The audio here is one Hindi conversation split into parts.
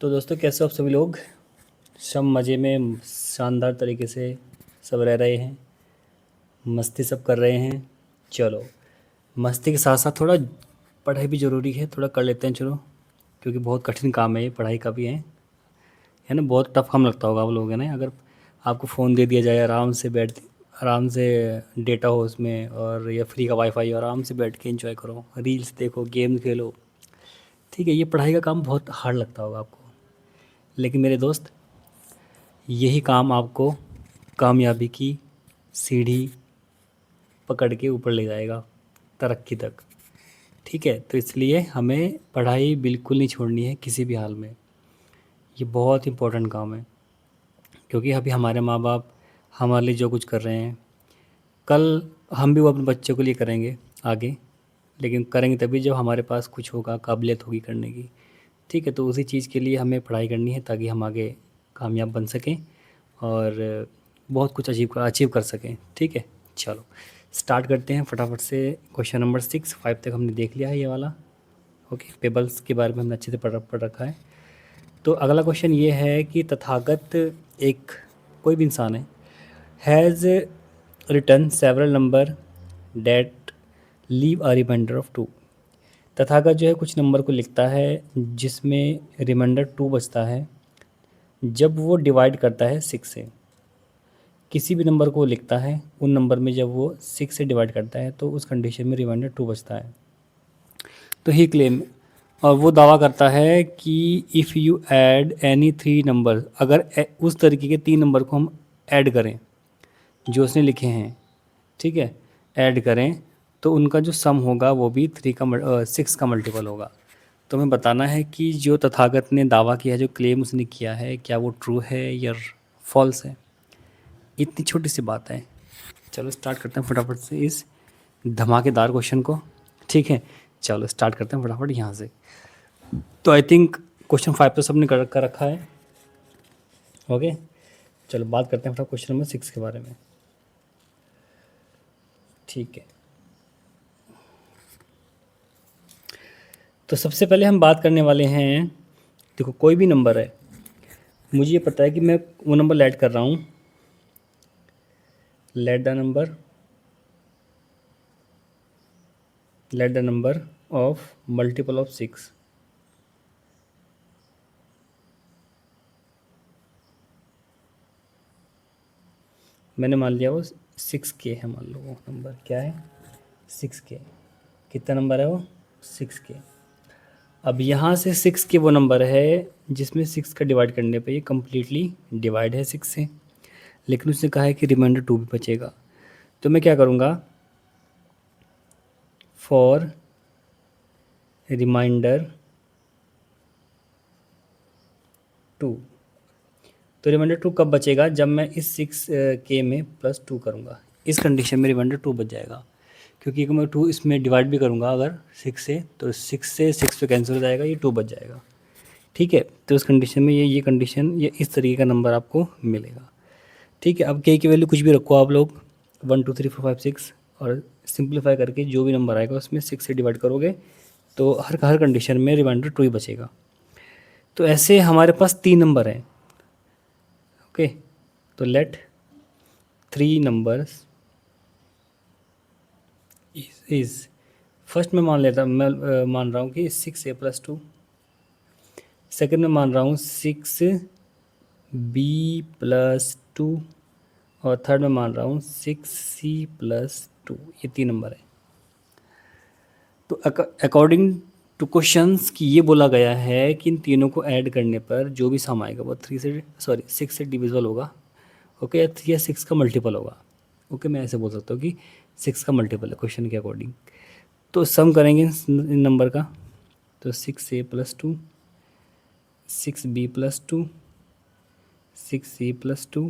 तो दोस्तों कैसे हो आप सभी लोग। सब मज़े में शानदार तरीके से सब रह रहे हैं, मस्ती सब कर रहे हैं। चलो, मस्ती के साथ साथ थोड़ा पढ़ाई भी ज़रूरी है, थोड़ा कर लेते हैं चलो, क्योंकि बहुत कठिन काम है ये, पढ़ाई का भी है ना। बहुत टफ काम लगता होगा आप लोगों को ना, अगर आपको फ़ोन दे दिया जाए, आराम से डेटा हो उसमें, और या फ्री का वाईफाई, आराम से बैठ के एंजॉय करो, रील्स देखो, गेम खेलो। ठीक है, ये पढ़ाई का काम बहुत हार्ड लगता होगा आपको, लेकिन मेरे दोस्त यही काम आपको कामयाबी की सीढ़ी पकड़ के ऊपर ले जाएगा, तरक्की तक। ठीक है, तो इसलिए हमें पढ़ाई बिल्कुल नहीं छोड़नी है किसी भी हाल में। ये बहुत इम्पोर्टेंट काम है, क्योंकि अभी हमारे माँ बाप हमारे लिए जो कुछ कर रहे हैं, कल हम भी वो अपने बच्चों के लिए करेंगे आगे, लेकिन करेंगे तभी जब हमारे पास कुछ होगा, काबिलियत होगी करने की। ठीक है, तो उसी चीज़ के लिए हमें पढ़ाई करनी है, ताकि हम आगे कामयाब बन सकें और बहुत कुछ अचीव कर सकें। ठीक है, चलो स्टार्ट करते हैं फटाफट से। क्वेश्चन नंबर 5 तक हमने देख लिया है ये वाला। ओके, पेबल्स के बारे में हमने अच्छे से पढ़ रखा है। तो अगला क्वेश्चन ये है कि तथागत एक कोई भी इंसान है, has return several number that leave a remainder of 2। तथागत जो है कुछ नंबर को लिखता है जिसमें रिमाइंडर 2 बचता है जब वो डिवाइड करता है 6 से। किसी भी नंबर को लिखता है, उन नंबर में जब वो 6 से डिवाइड करता है तो उस कंडीशन में रिमाइंडर 2 बचता है। तो ही क्लेम, और वो दावा करता है कि if you add any 3 number, अगर उस तरीके के 3 नंबर को हम ऐड करें जो उसने लिखे हैं, ठीक है, ऐड करें, तो उनका जो सम होगा वो भी 6 का मल्टीपल होगा। तो हमें बताना है कि जो तथागत ने दावा किया है, जो क्लेम उसने किया है, क्या वो ट्रू है या फॉल्स है। इतनी छोटी सी बात है। चलो स्टार्ट करते हैं फटाफट से इस धमाकेदार क्वेश्चन को। ठीक है, चलो स्टार्ट करते हैं फटाफट यहाँ से। तो आई थिंक क्वेश्चन 5 तो सबने कर रखा है। ओके, चलो बात करते हैं फटाफट क्वेश्चन नंबर 6 के बारे में। ठीक है, तो सबसे पहले हम बात करने वाले हैं, देखो कोई भी नंबर है, मुझे ये पता है कि मैं वो नंबर ऐड कर रहा हूँ। Let the number of multiple of 6। मैंने मान लिया वो 6K है, मान लो वो नंबर क्या है, 6K। कितना नंबर है वो, 6K। अब यहाँ से 6K वो नंबर है जिसमें 6 का डिवाइड करने पे ये कम्प्लीटली डिवाइड है 6 से, लेकिन उसने कहा है कि रिमाइंडर 2 भी बचेगा। तो मैं क्या करूँगा, फॉर रिमाइंडर 2। तो रिमाइंडर 2 कब बचेगा, जब मैं इस 6K में +2 करूँगा, इस कंडीशन में रिमाइंडर 2 बच जाएगा। क्योंकि अगर मैं 2 इसमें डिवाइड भी करूँगा अगर 6 से, तो 6 से 6 पे कैंसिल हो जाएगा, ये 2 बच जाएगा। ठीक है, तो उस कंडीशन में ये कंडीशन, ये इस तरीके का नंबर आपको मिलेगा। ठीक है, अब K की वैल्यू कुछ भी रखो आप लोग, 1 2 3 4 5 6, और सिंप्लीफाई करके जो भी नंबर आएगा उसमें 6 से डिवाइड करोगे तो हर कंडीशन में रिमाइंडर 2 ही बचेगा। तो ऐसे हमारे पास 3 नंबर हैं। ओके, तो लेट 3 नंबर्स इज फर्स्ट में मान रहा हूँ कि 6A + 2। सेकेंड में मान रहा हूँ 6B + 2, और थर्ड में मान रहा हूँ 6C + 2। ये 3 नंबर है। तो अकॉर्डिंग टू क्वेश्चंस की ये बोला गया है कि इन तीनों को ऐड करने पर जो भी सम आएगा वो 6 से डिविजिबल होगा। ओके, या 3 या 6 का मल्टीपल होगा। ओके, मैं ऐसे बोल सकता हूँ कि 6 का मल्टीपल है क्वेश्चन के अकॉर्डिंग। तो सम करेंगे इन नंबर का, तो 6A + 2, 6B + 2, 6C + 2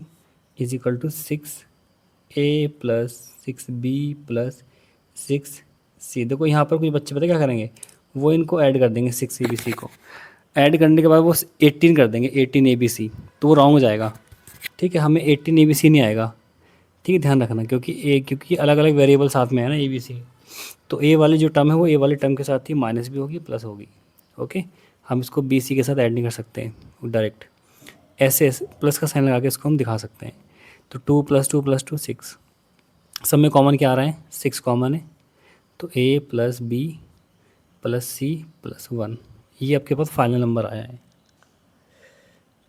is equal to 6A + 6B + 6C। देखो यहाँ पर कुछ बच्चे पता क्या करेंगे, वो इनको ऐड कर देंगे 6ABC को, ऐड करने के बाद वो 18 कर देंगे, 18ABC, तो वो रॉन्ग हो जाएगा। ठीक है, हमें 18ABC नहीं आएगा। ठीक है, ध्यान रखना, क्योंकि अलग अलग वेरिएबल साथ में है ना ABC। तो ए वाली जो टर्म है वो ए वाले टर्म के साथ ही माइनस भी होगी प्लस होगी। ओके, हम इसको बी सी के साथ ऐड नहीं कर सकते हैं डायरेक्ट, ऐसे प्लस का साइन लगा के इसको हम दिखा सकते हैं। तो 2 + 2 + 2 6, सब में कॉमन क्या आ रहा है, 6 कॉमन है, तो a + b + c + 1, ये आपके पास फाइनल नंबर आया है।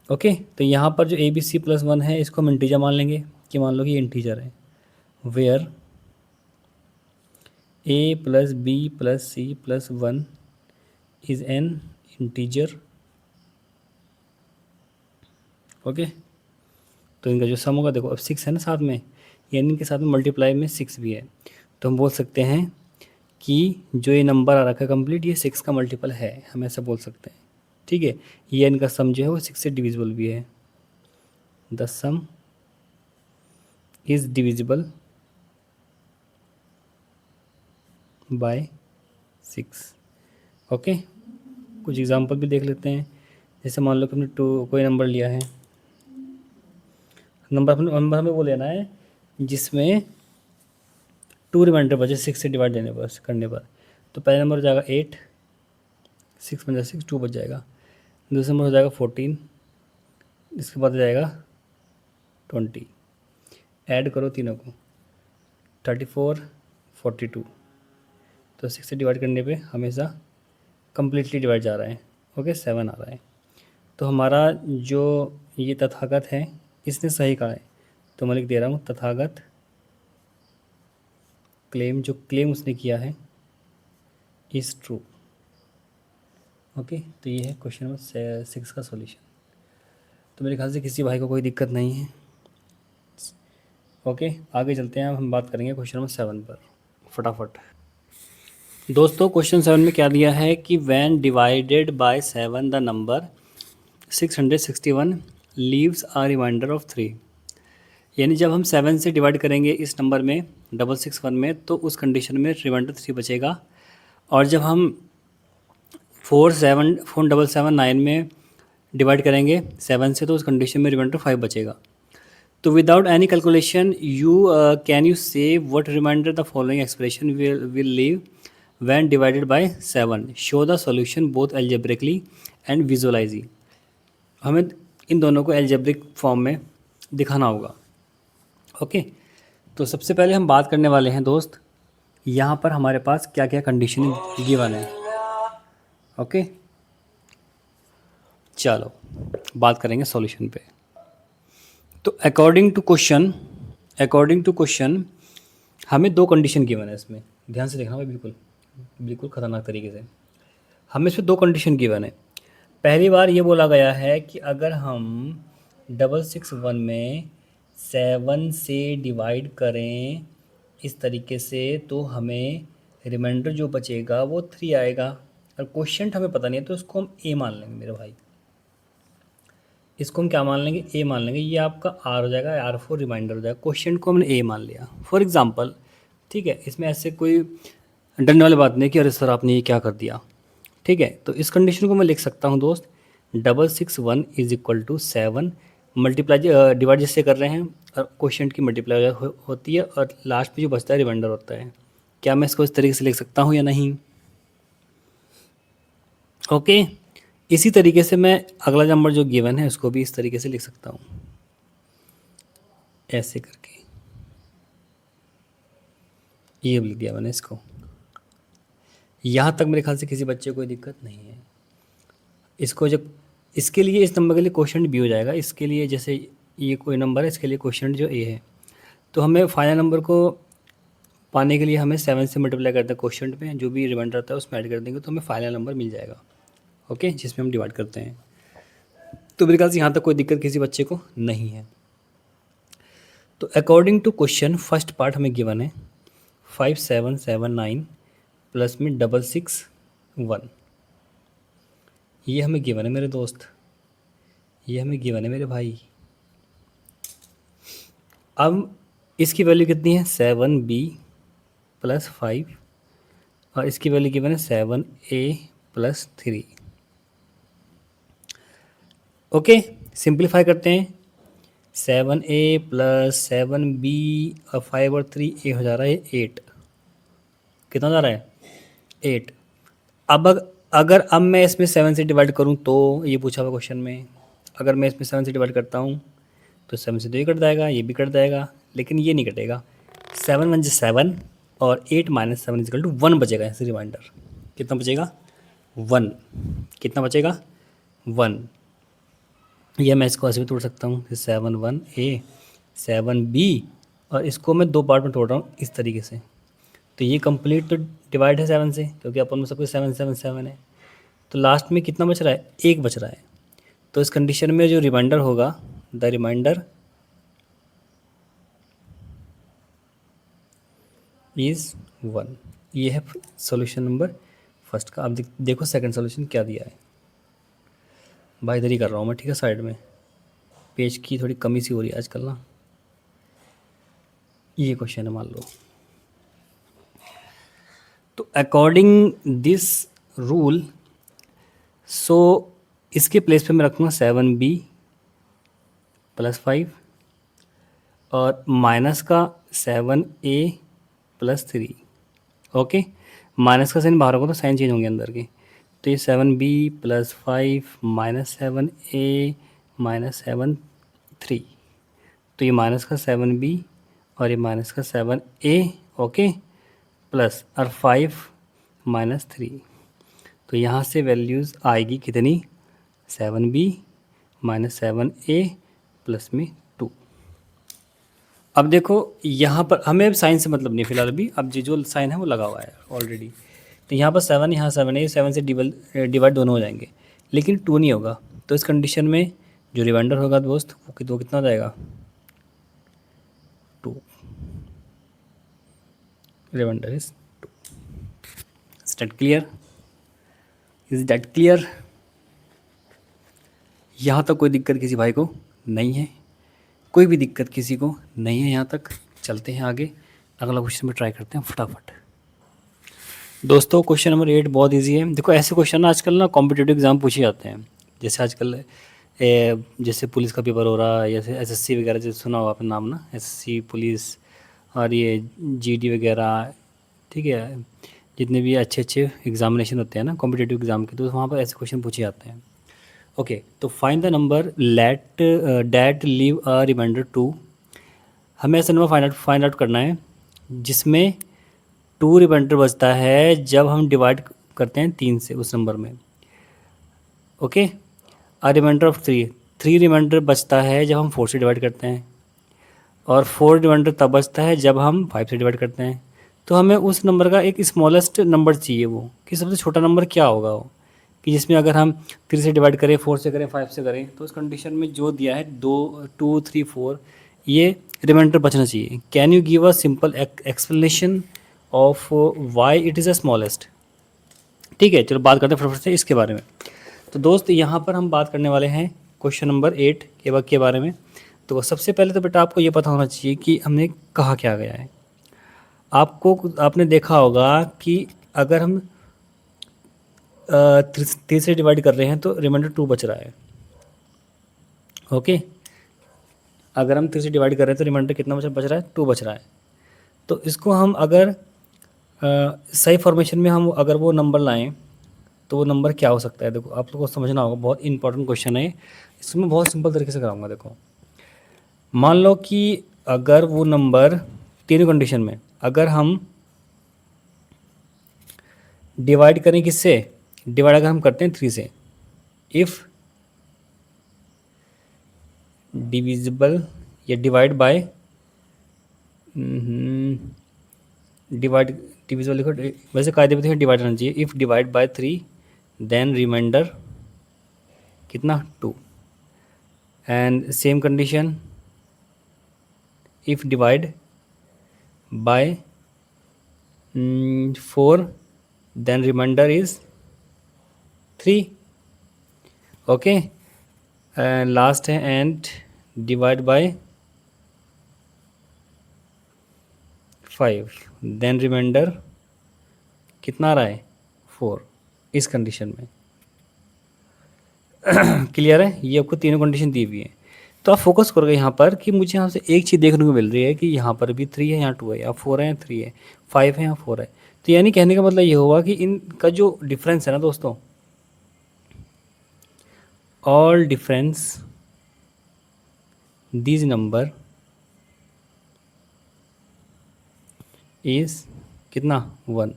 ओके, तो यहाँ पर जो a b c + 1 है इसको हम इंटीजर मान लेंगे कि मान लो कि ये इंटीजर है, where a + b + c + 1 is an integer. Okay, तो इनका जो सम होगा, देखो अब 6 है ना साथ में, यानी इनके साथ में मल्टीप्लाई में 6 भी है, तो हम बोल सकते हैं कि जो ये नंबर आ रखा है कंप्लीट, ये 6 का मल्टीपल है, हम ऐसा बोल सकते हैं। ठीक है, ये इनका सम जो है वो 6 से डिविजिबल भी है, the some is divisible bye 6। Okay, कुछ एग्जांपल भी देख लेते हैं। जैसे मान लो कि हमने कोई नंबर लिया है, नंबर हमें वो लेना है जिसमें 2 रिमाइंडर बचे 6 से डिवाइड देने पर करने पर। तो पहला नंबर हो जाएगा 8, 6 × 6 2 बच जाएगा। दूसरा नंबर हो जाएगा 14, इसके बाद हो जाएगा 20, ऐड करो तीनों को 34, 42, तो 6 से डिवाइड करने पे हमेशा कम्प्लीटली डिवाइड जा रहा है। ओके, 7 आ रहा है। तो हमारा जो ये तथागत है इसने सही कहा है, तो मैं लिख दे रहा हूँ तथागत क्लेम, जो क्लेम उसने किया है इज़ ट्रू। ओके, तो ये है क्वेश्चन नंबर 6 का सॉल्यूशन। तो मेरे ख्याल से किसी भाई को कोई दिक्कत नहीं है। ओके, आगे चलते हैं, अब हम बात करेंगे क्वेश्चन नंबर 7 पर फटाफट। दोस्तों क्वेश्चन 7 में क्या दिया है कि when divided by 7 the number 661 leaves a remainder of 3, यानी जब हम 7 से डिवाइड करेंगे इस नंबर में 661 में, तो उस कंडीशन में रिमाइंडर 3 बचेगा। और जब हम 4779 में डिवाइड करेंगे 7 से, तो उस कंडीशन में रिमाइंडर 5 बचेगा। तो without any calculation can you say what reminder the following expression will leave when divided by 7, show the solution both algebraically and visually. हमें इन दोनों को एल्जेब्रिक फॉर्म में दिखाना होगा। ओके, तो सबसे पहले हम बात करने वाले हैं दोस्त, यहाँ पर हमारे पास क्या क्या कंडीशन गिवन है। ओके, चलो बात करेंगे सॉल्यूशन पे। तो अकॉर्डिंग टू क्वेश्चन हमें 2 कंडीशन गिवन है इसमें, ध्यान से देखना भाई, बिल्कुल बिल्कुल ख़तरनाक तरीके से। हमें इसमें 2 कंडीशन गिवन है। पहली बार ये बोला गया है कि अगर हम 661 में 7 से डिवाइड करें इस तरीके से, तो हमें रिमाइंडर जो बचेगा वो 3 आएगा। और क्वेश्चन हमें पता नहीं है, तो इसको हम ए मान लेंगे मेरे भाई, इसको हम क्या मान लेंगे, ए मान लेंगे। ये आपका आर हो जाएगा, R4 रिमाइंडर हो जाएगा। क्वेश्चन को हमने ए मान लिया फॉर एग्जांपल। ठीक है, इसमें ऐसे कोई डरने वाली बात नहीं कि अरे सर आपने ये क्या कर दिया। ठीक है, तो इस कंडीशन को मैं लिख सकता हूँ दोस्त, 661 = 7 मल्टीप्लाई डिवाइड जिससे कर रहे हैं, और क्वेश्चन की मल्टीप्लाई होती है, और लास्ट में जो बचता है रिमाइंडर होता है। क्या मैं इसको इस तरीके से लिख सकता हूँ या नहीं? ओके, इसी तरीके से मैं अगला नंबर जो गिवन है उसको भी इस तरीके से लिख सकता हूँ, ऐसे करके ये लिख दिया मैंने इसको। यहाँ तक मेरे ख्याल से किसी बच्चे को कोई दिक्कत नहीं है। इसको जब इसके लिए, इस नंबर के लिए क्वेश्चन बी हो जाएगा। इसके लिए जैसे ये कोई नंबर है, इसके लिए क्वेश्चन जो ए है, तो हमें फाइनल नंबर को पाने के लिए हमें 7 से मल्टीप्लाई करते हैं क्वेश्चन पे, जो भी रिमाइंडर आता है उसमें ऐड कर देंगे, तो हमें फाइनल नंबर मिल जाएगा। ओके, जिसमें हम डिवाइड करते हैं। तो मेरे ख्याल से यहाँ तक कोई दिक्कत किसी बच्चे को नहीं है। तो according to question first part हमें गिवन है 5779 प्लस में 661, ये हमें गिवन है मेरे दोस्त, ये हमें गिवन है मेरे भाई। अब इसकी वैल्यू कितनी है, 7b + 5, और इसकी वैल्यू गिवन है 7a + 3। ओके, सिंप्लीफाई करते हैं, 7a + 7b और 5 और 3 हो जा रहा है 8। कितना जा रहा है, 8। अब अगर अब मैं इसमें 7 से डिवाइड करूँ तो ये पूछा हुआ क्वेश्चन में, अगर मैं इसमें 7 से डिवाइड करता हूँ तो 7 से तो ये कट जाएगा, ये भी कट जाएगा, लेकिन ये नहीं कटेगा। 7 1 7 और 8 माइनस 7 इजिकल टू 1 बचेगा ऐसे रिमाइंडर। कितना बचेगा? 1। कितना बचेगा? 1। यह मैं इसको ऐसे भी तोड़ सकता हूँ, 7 1 ए 7 बी, और इसको मैं 2 पार्ट में तोड़ रहा हूँ इस तरीके से। तो ये कंप्लीट तो डिवाइड है 7 से, क्योंकि अपन में सब कुछ 7 7 7 है। तो लास्ट में कितना बच रहा है? 1 बच रहा है। तो इस कंडीशन में जो रिमाइंडर होगा, द रिमाइंडर इज़ 1। ये है सॉल्यूशन नंबर फर्स्ट का। अब देखो सेकंड सॉल्यूशन क्या दिया है। भाई इधर ही कर रहा हूँ मैं, ठीक है, साइड में। पेज की थोड़ी कमी सी हो रही है आजकल ना। ये क्वेश्चन है, मान लो। तो अकॉर्डिंग दिस रूल, सो इसके प्लेस पे मैं रखूँगा 7b प्लस 5 और माइनस का 7a प्लस 3। ओके, माइनस का साइन बाहर होगा तो साइन चेंज होंगे अंदर के। तो ये 7b plus 5 minus 7a minus 7 3। तो ये माइनस का 7b और ये माइनस का 7a, ओके, प्लस और 5 माइनस 3। तो यहाँ से वैल्यूज़ आएगी कितनी? 7b माइनस 7a प्लस में 2। अब देखो यहाँ पर हमें साइन से मतलब नहीं फिलहाल अभी, अब जो साइन है वो लगा हुआ है ऑलरेडी। तो यहाँ पर 7, यहाँ 7 है, 7 से डिवाइड दोनों हो जाएंगे, लेकिन 2 नहीं होगा। तो इस कंडीशन में जो रिमाइंडर होगा दोस्त वो कितना हो जाएगा? 2। Remainder is 2। Is that clear? Is that clear? यहाँ तक कोई दिक्कत किसी भाई को नहीं है? कोई भी दिक्कत किसी को नहीं है यहाँ तक? चलते हैं आगे, अगला क्वेश्चन में ट्राई करते हैं फटाफट। दोस्तों क्वेश्चन नंबर 8 बहुत इजी है। देखो ऐसे क्वेश्चन ना आजकल ना कॉम्पिटिटिव एग्जाम पूछे जाते हैं। जैसे आजकल जैसे पुलिस का पेपर हो रहा है, जैसे एसएससी वगैरह, जैसे सुना हुआ आपने नाम ना, एसएससी पुलिस और ये जीडी वगैरह, ठीक है, जितने भी अच्छे अच्छे एग्जामिनेशन होते हैं ना कॉम्पिटिटिव एग्जाम के, तो वहाँ पर ऐसे क्वेश्चन पूछे जाते हैं। ओके, तो find the number let that leave a remainder 2। हमें ऐसा नंबर फाइंड आउट करना है जिसमें 2 रिमाइंडर बचता है जब हम डिवाइड करते हैं 3 से उस नंबर में। Okay, a remainder of 3 remainder बचता है जब हम 4 से डिवाइड करते हैं, और 4 रिमाइंडर तब बचता है जब हम 5 से डिवाइड करते हैं। तो हमें उस नंबर का एक स्मॉलेस्ट नंबर चाहिए, वो कि सबसे छोटा नंबर क्या होगा वो, कि जिसमें अगर हम 3 से डिवाइड करें, 4 से करें, 5 से करें, तो उस कंडीशन में जो दिया है 2 3 4 ये रिमाइंडर बचना चाहिए। Can you give a simple explanation of why it is a smallest? ठीक है, चलो बात करते हैं फटाफट से इसके बारे में। तो दोस्त यहाँ पर हम बात करने वाले हैं क्वेश्चन नंबर 8 के बारे में। तो सबसे पहले तो बेटा आपको ये पता होना चाहिए कि हमने कहा क्या गया है। आपने देखा होगा कि अगर हम 3 से डिवाइड कर रहे हैं तो रिमाइंडर 2 बच रहा है। ओके, अगर हम 3 से डिवाइड कर रहे हैं तो रिमाइंडर कितना बच रहा है? 2 बच रहा है। तो इसको हम अगर सही फॉर्मेशन में हम अगर वो नंबर लाएं तो वो नंबर क्या हो सकता है? देखो आप लोगों को समझना होगा, बहुत इंपॉर्टेंट क्वेश्चन है। इसमें बहुत सिंपल तरीके से कराऊंगा। देखो मान लो कि अगर वो नंबर तीनों कंडीशन में अगर हम डिवाइड करें किससे? डिवाइड अगर हम करते हैं 3 से, इफ़ डिविजिबल या डिवाइड बाय डिविजिबल लिखो, वैसे कायदे में डिवाइड होना चाहिए। If divide by 3 then reminder कितना? 2। And same condition if divide by 4 then reminder is 3। Okay, last है and divide by 5 then reminder कितना आ रहा है? 4। इस कंडीशन में क्लियर है? ये आपको तीनों कंडीशन दी हुई है। तो आप फोकस करोगे यहाँ पर कि मुझे यहाँ से एक चीज़ देखने को मिल रही है कि यहाँ पर भी 3 है, यहाँ 2 है, यहाँ 4 है, 3 है, 5 है, यहाँ 4 है। तो यानी कहने का मतलब ये हुआ कि इनका जो डिफरेंस है ना दोस्तों, all difference this number is कितना 1।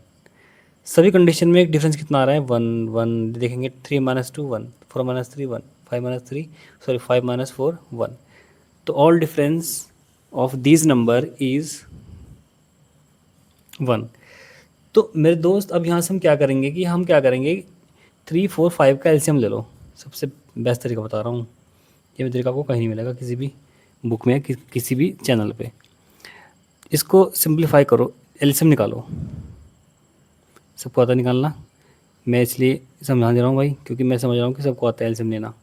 सभी कंडीशन में एक डिफरेंस कितना आ रहा है 1 1। देखेंगे 3 minus 2 1, 4 minus 3 1, 5 minus 3 sorry 5 minus 4 1। तो all difference of this number is 1। तो मेरे दोस्त अब यहाँ से हम क्या करेंगे कि हम क्या करेंगे 3 4 5 का एलसीएम ले लो। सबसे बेस्ट तरीका बता रहा हूँ, ये तरीका आपको कहीं नहीं मिलेगा किसी भी बुक में या किसी भी चैनल पे। इसको सिंप्लीफाई करो, एलसीएम निकालो। सबको आता है निकालना, मैं इसलिए समझा दे रहा हूँ भाई, क्योंकि मैं समझ रहा हूँ कि सबको आता है एलसीएम लेना।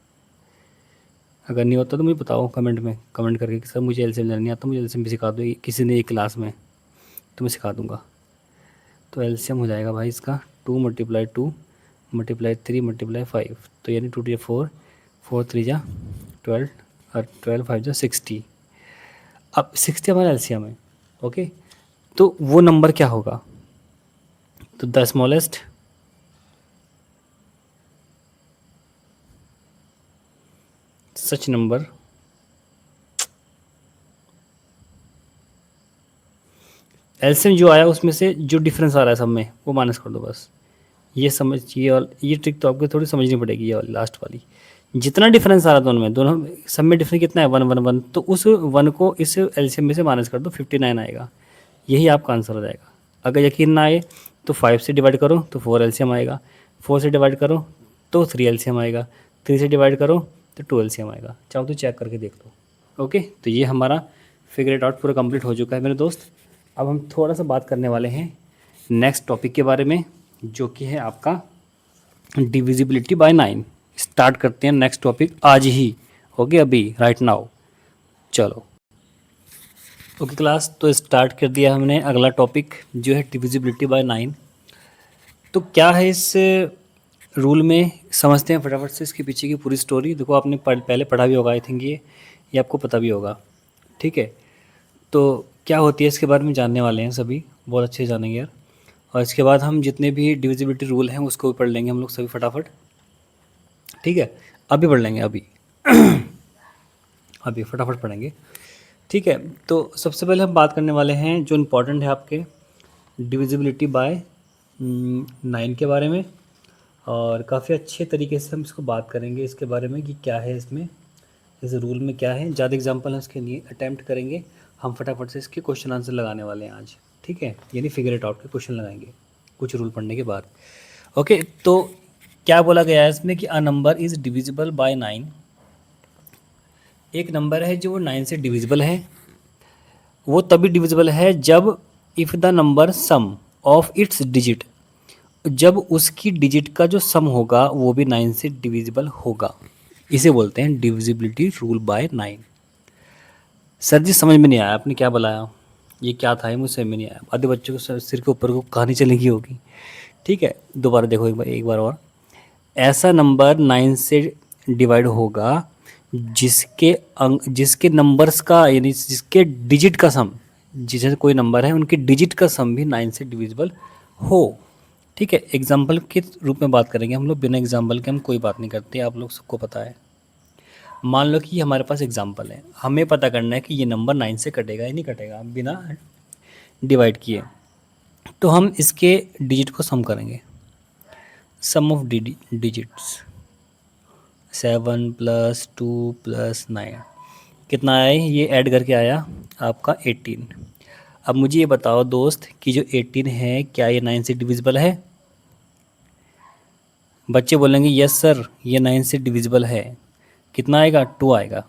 अगर नहीं होता तो मुझे बताओ कमेंट में, कमेंट करके कि सर मुझे एलसीएम लेना नहीं आता, मुझे एलसीएम भी सिखा दो किसी ने एक क्लास में, तो मैं सिखा दूँगा। तो एलसीएम हो जाएगा भाई इसका 2 × 2 × 3 × 5, तो यानी 2 × 4, 4 3 जा 12 और 12 5 जा 60। अब 60 हमारा एलसीएम है। ओके, तो वो नंबर क्या होगा? तो the smallest such number LCM जो आया उसमें से जो डिफरेंस आ रहा है सब में वो माइनस कर दो बस। ये समझ, ये ट्रिक तो आपको थोड़ी समझनी पड़ेगी, ये वाली लास्ट वाली। जितना डिफरेंस आ रहा है दोनों सब में डिफरेंस कितना है 1 1 1, तो उस 1 को इस एलसीएम में से माइनस कर दो, 59 आएगा। यही आपका आंसर हो जाएगा। अगर यकीन ना आए तो 5 से डिवाइड करो तो 4 एलसीएम आएगा, 4 से डिवाइड करो तो 3 एलसीएम आएगा, 3 से डिवाइड करो तो 2 एलसीएम आएगा। चाहो तो चेक करके देख लो। ओके, तो ये हमारा फिगर इट आउट पूरा कंप्लीट हो चुका है मेरे दोस्त। अब हम थोड़ा सा बात करने वाले हैं नेक्स्ट टॉपिक के बारे में, जो कि है आपका डिविजिबिलिटी बाय 9। स्टार्ट करते हैं नेक्स्ट टॉपिक आज ही। ओके, अभी राइट नाउ। चलो ओके क्लास, तो स्टार्ट कर दिया हमने अगला टॉपिक जो है डिविजिबिलिटी बाय 9। तो क्या है इस रूल में, समझते हैं फटाफट से इसके पीछे की पूरी स्टोरी। देखो आपने पहले पढ़ा भी होगा, आई थिंक ये आपको पता भी होगा। ठीक है, तो क्या होती है इसके बारे में जानने वाले हैं सभी, बहुत अच्छे से जानेंगे यार। और इसके बाद हम जितने भी डिविजिबिलिटी रूल हैं उसको भी पढ़ लेंगे हम लोग सभी फटाफट। ठीक है, अभी पढ़ लेंगे, अभी अभी फटाफट पढ़ेंगे। ठीक है, तो सबसे पहले हम बात करने वाले हैं जो इम्पोर्टेंट है आपके डिविजिबिलिटी बाय 9 के बारे में। और काफ़ी अच्छे तरीके से हम इसको बात करेंगे इसके बारे में कि क्या है इसमें, इस रूल में क्या है। ज़्यादा एग्जांपल हम इसके लिए अटैम्प्ट करेंगे, हम फटाफट से इसके क्वेश्चन आंसर लगाने वाले हैं आज। ठीक है, यानी फिगर इट आउट के क्वेश्चन लगाएंगे कुछ रूल पढ़ने के बाद। ओके, तो क्या बोला गया है इसमें कि a number is divisible by 9। एक नंबर है जो 9 से डिविजिबल है, वो तभी डिविजिबल है जब if the number sum of its digit, जब उसकी डिजिट का जो सम होगा वो भी 9 से डिविजिबल होगा। इसे बोलते हैं डिविजिबिलिटी रूल बाय 9। सर जी समझ में नहीं आया आपने क्या बताया, ये क्या था, ये मुझे समझ में नहीं आया। आधे बच्चों को सिर के ऊपर को कहानी चलेगी होगी। ठीक है, दोबारा देखो एक बार और। ऐसा नंबर 9 से डिवाइड होगा जिसके नंबर्स का यानी जिसके डिजिट का सम, जैसे कोई नंबर है उनके डिजिट का सम भी 9 से डिविजिबल हो। ठीक है, एग्जाम्पल के रूप में बात करेंगे हम लोग, बिना एग्जाम्पल के हम कोई बात नहीं करते, आप लोग सबको पता है। मान लो कि हमारे पास एग्जाम्पल है, हमें पता करना है कि ये नंबर 9 से कटेगा या नहीं कटेगा बिना डिवाइड किए। तो हम इसके डिजिट को सम करेंगे, सम ऑफ डिजिट्स 7 + 2 + 9 कितना आया, ये ऐड करके आया आपका 18। अब मुझे ये बताओ दोस्त कि जो 18 है क्या ये 9 से डिविजिबल है? बच्चे बोलेंगे यस सर ये 9 से डिविजिबल है। कितना आएगा? 2 आएगा।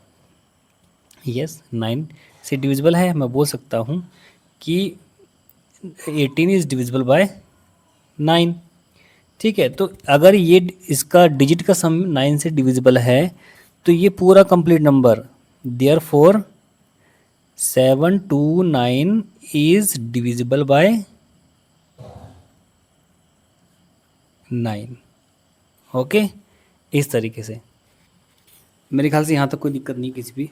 यस 9 से डिविजिबल है, मैं बोल सकता हूँ कि 18 इज़ डिविजिबल बाय 9। ठीक है, तो अगर ये इसका डिजिट का सम 9 से डिविजिबल है तो ये पूरा complete number, therefore 7 to 9 is divisible by 9। Okay, इस तरीके से मेरे ख्याल से यहाँ तक कोई दिक्कत नहीं किसी भी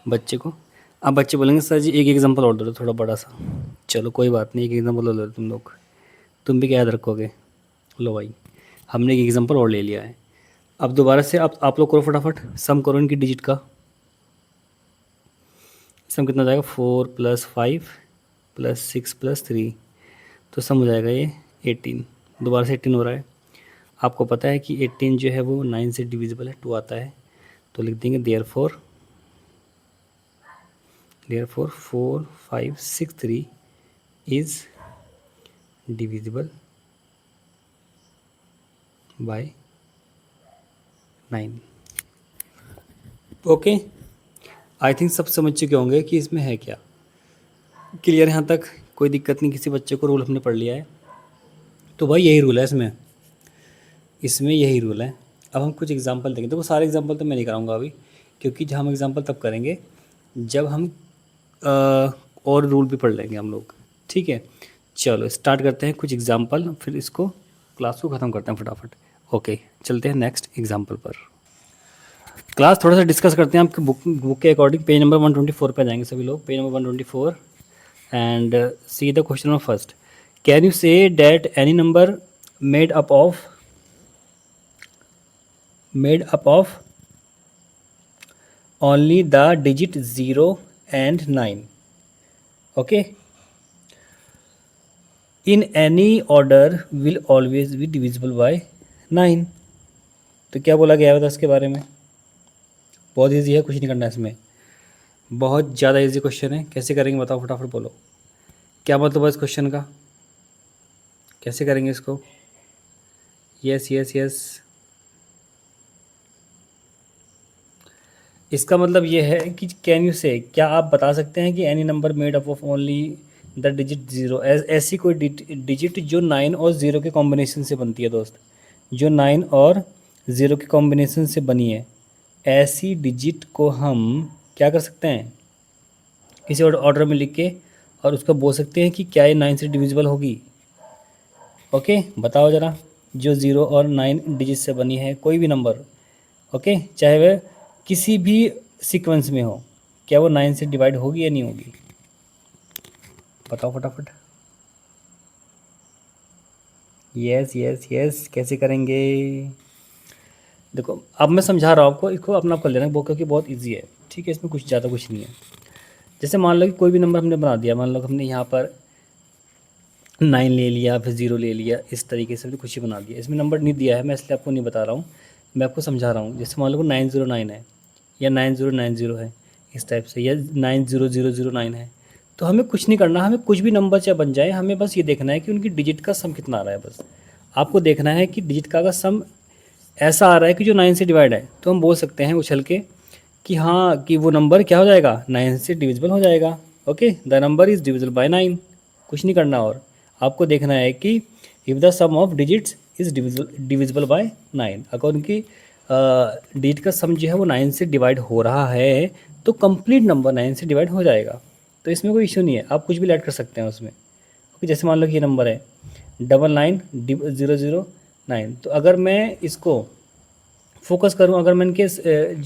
बच्चे को। अब बच्चे बोलेंगे सर जी एक एग्जांपल और दे दो थोड़ा बड़ा सा। चलो कोई बात नहीं, एक एग्जांपल और दे दो तुम लोग। तुम भी क्या याद रखोगे। लो भाई, हमने एक एग्जांपल और ले लिया है। अब दोबारा से आप लोग करो फटाफट, सम करो इनकी डिजिट का। सम कितना हो जाएगा, 4+5+6+3, तो सम हो जाएगा ये 18। दोबारा से 18 हो रहा है। आपको पता है कि 18 जो है वो 9 से डिविजिबल है, 2 आता है, तो लिख देंगे therefore 4, 5, 6, 3 is divisible by 9। Okay, I think सब समझ चुके होंगे कि इसमें है क्या। क्लियर यहाँ तक, कोई दिक्कत नहीं, किसी बच्चे को रूल हमने पढ़ लिया है। तो भाई यही रूल है इसमें यही रूल है। अब हम कुछ एग्जांपल देंगे। देखो सारे एग्जांपल तो मैं नहीं कराऊंगा अभी, क्योंकि जब हम एग्जांपल तब करेंगे जब हम और रूल भी पढ़ लेंगे हम लोग। ठीक है, चलो स्टार्ट करते हैं कुछ एग्जांपल, फिर इसको क्लास को ख़त्म करते हैं फटाफट। ओके, चलते हैं नेक्स्ट एग्जांपल पर। क्लास थोड़ा सा डिस्कस करते हैं आपके बुक के अकॉर्डिंग। पेज नंबर 124 पे जाएंगे सभी लोग, page number 124 and see the question number first. Can you say that any number made up of only the digit 0 and 9, okay, in any order will always be divisible by 9। तो क्या बोला गया है इसके बारे में। बहुत इजी है, कुछ नहीं करना है इसमें, बहुत ज़्यादा इजी क्वेश्चन है। कैसे करेंगे बताओ फटाफट बोलो, क्या मतलब है इस क्वेश्चन का, कैसे करेंगे इसको। यस यस यस, इसका मतलब ये है कि कैन यू से, क्या आप बता सकते हैं कि any number made up of only the digit 0, ऐसी कोई डिजिट जो 9 और 0 के कॉम्बिनेशन से बनती है दोस्त, जो 9 और 0 के कॉम्बिनेशन से बनी है, ऐसी डिजिट को हम क्या कर सकते हैं, किसी ऑर्डर में लिख के और उसको बोल सकते हैं कि क्या ये 9 से डिविजिबल होगी। ओके बताओ ज़रा, जो 0 और 9 डिजिट से बनी है कोई भी नंबर, ओके, चाहे वह किसी भी सीक्वेंस में हो, क्या वो 9 से डिवाइड होगी या नहीं होगी, बताओ फटाफट। यस यस यस, कैसे करेंगे। देखो अब मैं समझा रहा हूँ आपको, इसको अपना कर लेना वो, क्योंकि बहुत इजी है। ठीक है, इसमें कुछ ज़्यादा कुछ नहीं है। जैसे मान लो कि कोई भी नंबर हमने बना दिया, मान लो कि हमने यहाँ पर 9 ले लिया, फिर 0 ले लिया, इस तरीके से भी कुछ ही बना दिया। इसमें नंबर नहीं दिया है, मैं इसलिए आपको नहीं बता रहा हूँ, मैं आपको समझा रहा हूँ। जैसे मान लो 909 है या 9090 है, इस टाइप से, या 90009 है, तो हमें कुछ नहीं करना, हमें कुछ भी नंबर चाहे बन जाए, हमें बस ये देखना है कि उनकी डिजिट का सम कितना आ रहा है। बस आपको देखना है कि डिजिट का सम ऐसा आ रहा है कि जो 9 से डिवाइड है, तो हम बोल सकते हैं उछल के कि हाँ, कि वो नंबर क्या हो जाएगा, 9 से डिविजिबल हो जाएगा। Okay, the number is divisible by 9। कुछ नहीं करना, और आपको देखना है कि if the sum of digits is divisible by 9, अगर उनकी डिजिट का सम जो है वो 9 से डिवाइड हो रहा है, तो कंप्लीट नंबर 9 से डिवाइड हो जाएगा। तो इसमें कोई इशू नहीं है, आप कुछ भी ऐड कर सकते हैं उसमें। ओके, जैसे मान लो कि ये नंबर है 999009, तो अगर मैं इसको फोकस करूं, अगर मैं इनके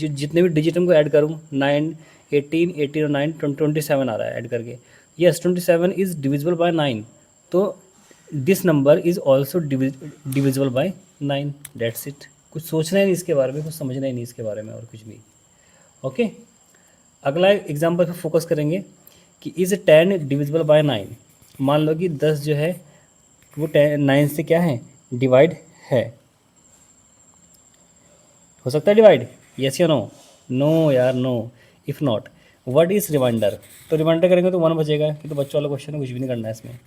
जितने भी डिजिट को ऐड करूं, 9 18 18 और 9 27 आ रहा है ऐड करके, यस 27 इज़ डिविजिबल बाय 9, तो this number is also divisible by 9। That's it, कुछ सोचना ही नहीं इसके बारे में, कुछ समझना ही नहीं इसके बारे में, और कुछ भी। ओके, अगला एग्जाम्पल पर फोकस करेंगे कि इज़ 10 डिविजिबल बाय 9। मान लो कि 10 जो है वो 9 से क्या है, डिवाइड है, हो सकता है डिवाइड, यस या नो। नो यार no, if not what is remainder, तो रिमाइंडर करेंगे तो 1 बचेगा, कि तो बच्चों वाला क्वेश्चन है, कुछ भी नहीं करना है इसमें,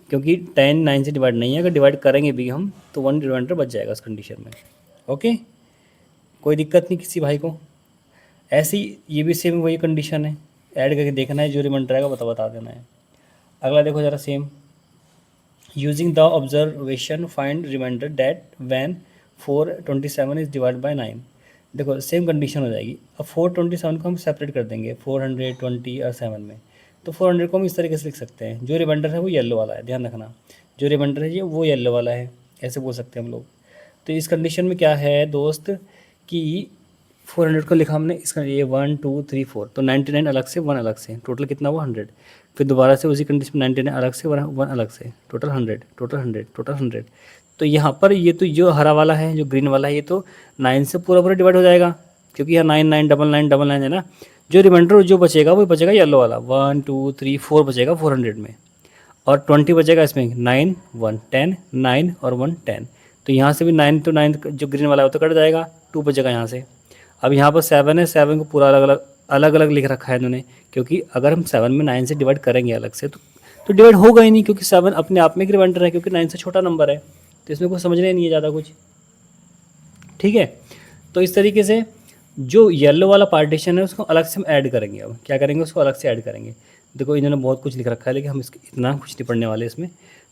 क्योंकि 10 9 से डिवाइड नहीं है, अगर डिवाइड करेंगे भी हम तो 1 रिमाइंडर बच जाएगा उस कंडीशन में। ओके, कोई दिक्कत नहीं किसी भाई को। ऐसी ये भी सेम वही कंडीशन है, ऐड करके देखना है, जो रिमाइंडर आएगा बता देना है। अगला देखो ज़रा same, using the observation find remainder that when 427 is divide by 9। देखो सेम कंडीशन हो जाएगी। अब 427 को हम सेपरेट कर देंगे 420 और 7 में, तो 400 को हम इस तरीके से लिख सकते हैं, जो रिमाइंडर है वो येलो वाला है, ध्यान रखना, जो रिमाइंडर है ये वो येलो वाला है, ऐसे बोल सकते हैं हम लोग। तो इस कंडीशन में क्या है दोस्त कि 400 को लिखा हमने, इसका ये 1 2 3 4, तो 99 अलग से, 1 अलग से, टोटल कितना हुआ 100। फिर दोबारा से उसी कंडीशन में 99 अलग से, 1 अलग से, टोटल 100, टोटल 100, टोटल 100। तो यहाँ पर ये तो जो हरा वाला है, जो ग्रीन वाला है, ये तो 9 से पूरा पूरा डिवाइड हो जाएगा, क्योंकि यहाँ 9 9 डबल 9 डबल 9 है ना। जो रिमाइंडर जो बचेगा वो बचेगा येलो वाला, 1 2 3 4 बचेगा 400 में, और 20 बचेगा इसमें, 9 1 10, 9 और 1 10। तो यहाँ से भी 9 तो 9 जो ग्रीन वाला है वो तो कट जाएगा, 2 बचेगा यहाँ से। अब यहाँ पर 7 है, 7 को पूरा अलग अलग लिख रखा है इन्होंने, क्योंकि अगर हम 7 में 9 से डिवाइड करेंगे अलग से तो डिवाइड होगा ही नहीं, क्योंकि 7 अपने आप में एक रिमाइंडर है, क्योंकि 9 से छोटा नंबर है, तो इसमें कुछ समझना ही नहीं है ज़्यादा कुछ। ठीक है, तो इस तरीके से जो येलो वाला पार्टीशन है उसको अलग से हम ऐड करेंगे। अब क्या करेंगे, उसको अलग से ऐड करेंगे। देखो इन्होंने बहुत कुछ लिख रखा है, लेकिन हम इसके इतना कुछ नहीं पढ़ने वाले इसमें,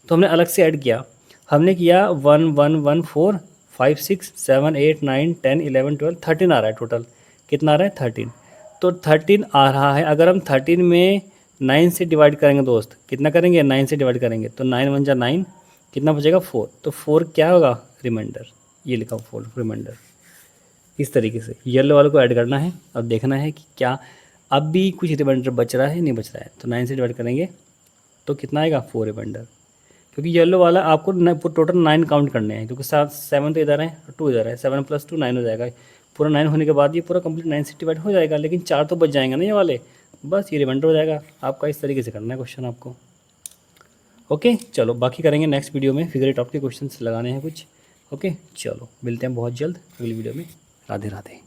तो हमने अलग से ऐड किया। हमने किया 1 1 1 4 5 6 7 8 9 10 11 12 13 आ रहा है टोटल। कितना आ रहा है 13। तो 13 आ रहा है, अगर हम 13 में 9 से डिवाइड करेंगे दोस्त, कितना करेंगे 9 से डिवाइड करेंगे, तो 9 1 जा 9, कितना बचेगा 4। तो 4 क्या होगा रिमाइंडर, ये लिखा 4 रिमाइंडर। इस तरीके से येलो वाले को ऐड करना है। अब देखना है कि क्या अब भी कुछ रिमाइंडर बच रहा है नहीं बच रहा है, तो 9 से डिवाइड करेंगे तो कितना आएगा 4 रिमाइंडर, क्योंकि येलो वाला आपको टोटल 9 काउंट करने हैं, क्योंकि 7 तो इधर है और 2 इधर है, 7 + 2 9 हो जाएगा। पूरा 9 होने के बाद ये पूरा कंप्लीट 9 से डिवाइड हो जाएगा, लेकिन 4 तो बच जाएंगे ना ये वाले, बस ये रिमाइंडर हो जाएगा आपका। इस तरीके से करना है क्वेश्चन आपको। ओके चलो, बाकी करेंगे नेक्स्ट वीडियो में, फिगर टॉप के क्वेश्चन लगाने हैं कुछ। ओके चलो, मिलते हैं बहुत जल्द अगली वीडियो में। राधे राधे।